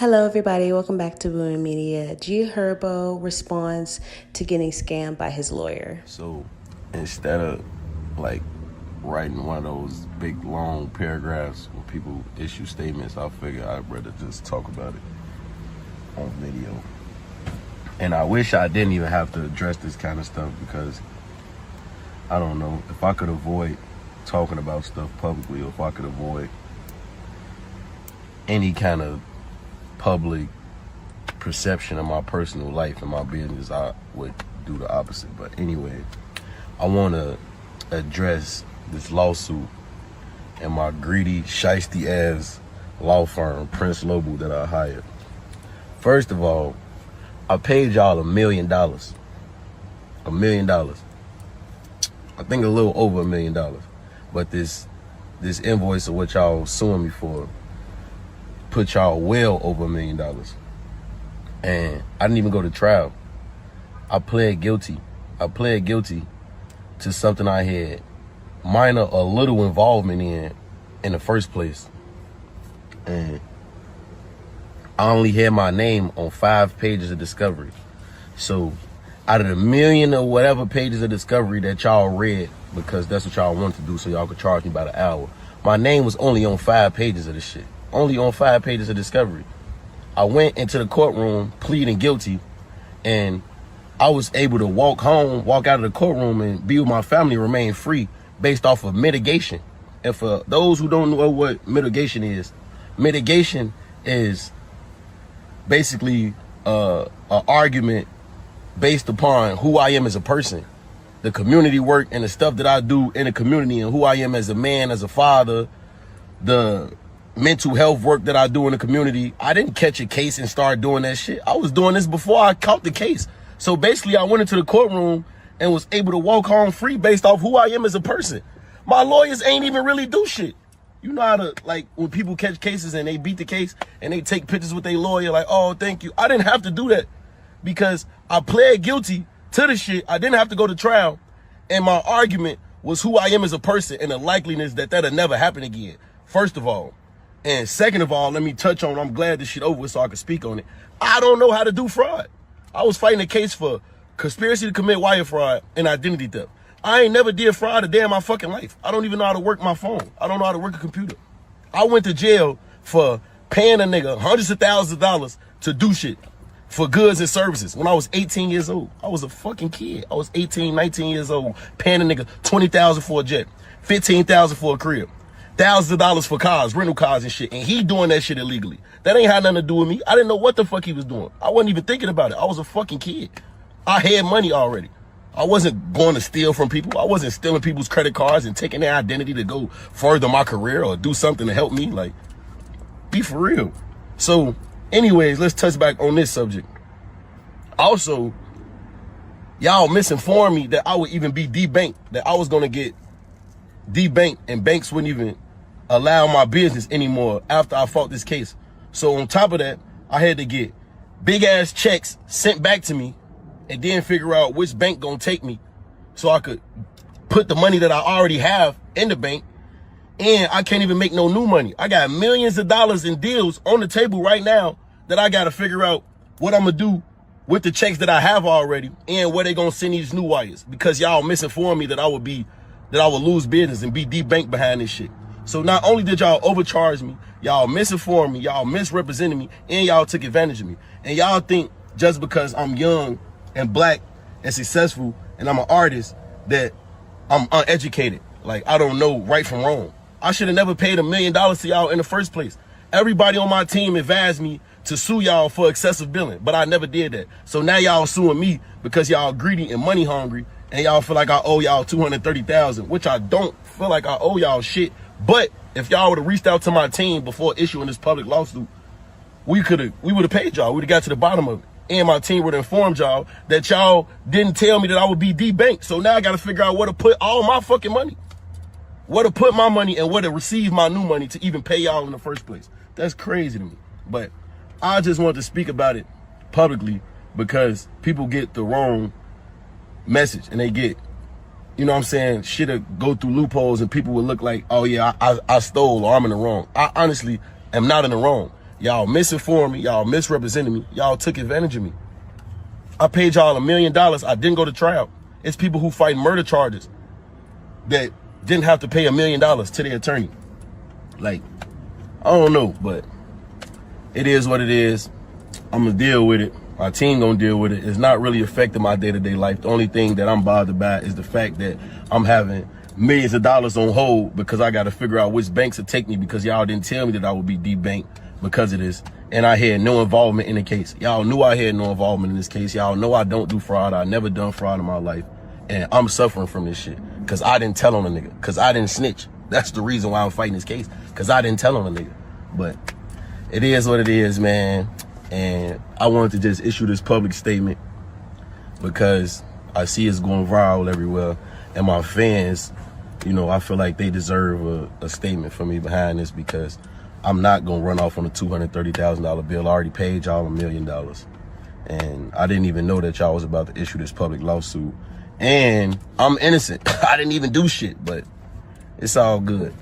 Hello, everybody. Welcome back to Boom Media. Herbo responds to getting scammed by his lawyer. So instead of like writing one of those big long paragraphs when people issue statements, I figured I'd rather just talk about it on video. And I wish I didn't even have to address this kind of stuff because I don't know if I could avoid talking about stuff publicly, or if I could avoid any kind of public perception of my personal life and my business, I would do the opposite. But anyway, I want to address this lawsuit and my greedy, shiesty ass law firm, Prince Lobo, that I hired. First of all, I paid y'all $1 million. $1 million. I think a little over $1 million. But this invoice of what y'all suing me for put y'all well over $1 million. And I didn't even go to trial. I pled guilty. I pled guilty to something I had a little involvement in the first place. And I only had my name on 5 pages of discovery. So out of the million or whatever pages of discovery that y'all read, because that's what y'all want to do so y'all could charge me by the hour, my name was only on 5 pages of this shit. Only on 5 pages of discovery. I went into the courtroom pleading guilty, and I was able to walk out of the courtroom and be with my family, remain free based off of mitigation. And for those who don't know what mitigation is basically an argument based upon who I am as a person, the community work and the stuff that I do in the community, and who I am as a man, as a father, the mental health work that I do in the community. I didn't catch a case and start doing that shit. I was doing this before I caught the case. So basically I went into the courtroom and was able to walk home free based off who I am as a person. My lawyers ain't even really do shit. You know how to, like, when people catch cases and they beat the case and they take pictures with their lawyer, like, oh, thank you. I didn't have to do that because I pled guilty to the shit. I didn't have to go to trial. And my argument was who I am as a person and the likeliness that that'll never happen again, first of all. And second of all, let me touch on, I'm glad this shit over with so I can speak on it. I don't know how to do fraud. I was fighting a case for conspiracy to commit wire fraud and identity theft. I ain't never did fraud a day in my fucking life. I don't even know how to work my phone. I don't know how to work a computer. I went to jail for paying a nigga hundreds of thousands of dollars to do shit for goods and services when I was 18 years old. I was a fucking kid. I was 18, 19 years old, paying a nigga $20,000 for a jet, $15,000 for a crib, thousands of dollars for cars, rental cars and shit. And he doing that shit illegally. That ain't had nothing to do with me. I didn't know what the fuck he was doing. I wasn't even thinking about it. I was a fucking kid. I had money already. I wasn't going to steal from people. I wasn't stealing people's credit cards and taking their identity to go further my career or do something to help me. Like, be for real. So anyways, let's touch back on this subject. Also, y'all misinformed me that I would even be debanked, that I was going to get debanked and banks wouldn't even allow my business anymore after I fought this case. So on top of that, I had to get big ass checks sent back to me and then figure out which bank gonna take me so I could put the money that I already have in the bank. And I can't even make no new money. I got millions of dollars in deals on the table right now that I gotta figure out what I'm gonna do with the checks that I have already and where they gonna send these new wires, because y'all misinformed me that I would lose business and be debanked behind this shit. So not only did y'all overcharge me, y'all misinformed me, y'all misrepresented me, and y'all took advantage of me. And y'all think just because I'm young and black and successful and I'm an artist that I'm uneducated. Like, I don't know right from wrong. I should have never paid $1 million to y'all in the first place. Everybody on my team advised me to sue y'all for excessive billing, but I never did that. So now y'all suing me because y'all greedy and money hungry, and y'all feel like I owe y'all $230,000, which I don't feel like I owe y'all shit. But if y'all would have reached out to my team before issuing this public lawsuit, we would have paid y'all. We'd have got to the bottom of it. And my team would have informed y'all that y'all didn't tell me that I would be debanked. So now I got to figure out where to put all my fucking money. Where to put my money and where to receive my new money to even pay y'all in the first place. That's crazy to me. But I just wanted to speak about it publicly because people get the wrong message and they get, you know what I'm saying, shit'll go through loopholes and people will look like, oh yeah, I stole or I'm in the wrong. I honestly am not in the wrong. Y'all misinformed me. Y'all misrepresented me. Y'all took advantage of me. I paid y'all $1 million. I didn't go to trial. It's people who fight murder charges that didn't have to pay $1 million to their attorney. Like, I don't know, but it is what it is. I'm gonna deal with it. My team gonna deal with it. It's not really affecting my day-to-day life. The only thing that I'm bothered by is the fact that I'm having millions of dollars on hold because I gotta figure out which banks will take me because y'all didn't tell me that I would be debanked because of this. And I had no involvement in the case. Y'all knew I had no involvement in this case. Y'all know I don't do fraud. I never done fraud in my life. And I'm suffering from this shit because I didn't tell on a nigga, because I didn't snitch. That's the reason why I'm fighting this case, because I didn't tell on a nigga. But it is what it is, man. And I wanted to just issue this public statement because I see it's going viral everywhere. And my fans, you know, I feel like they deserve a statement from me behind this, because I'm not going to run off on a $230,000 bill. I already paid y'all $1 million. And I didn't even know that y'all was about to issue this public lawsuit. And I'm innocent. I didn't even do shit, but it's all good.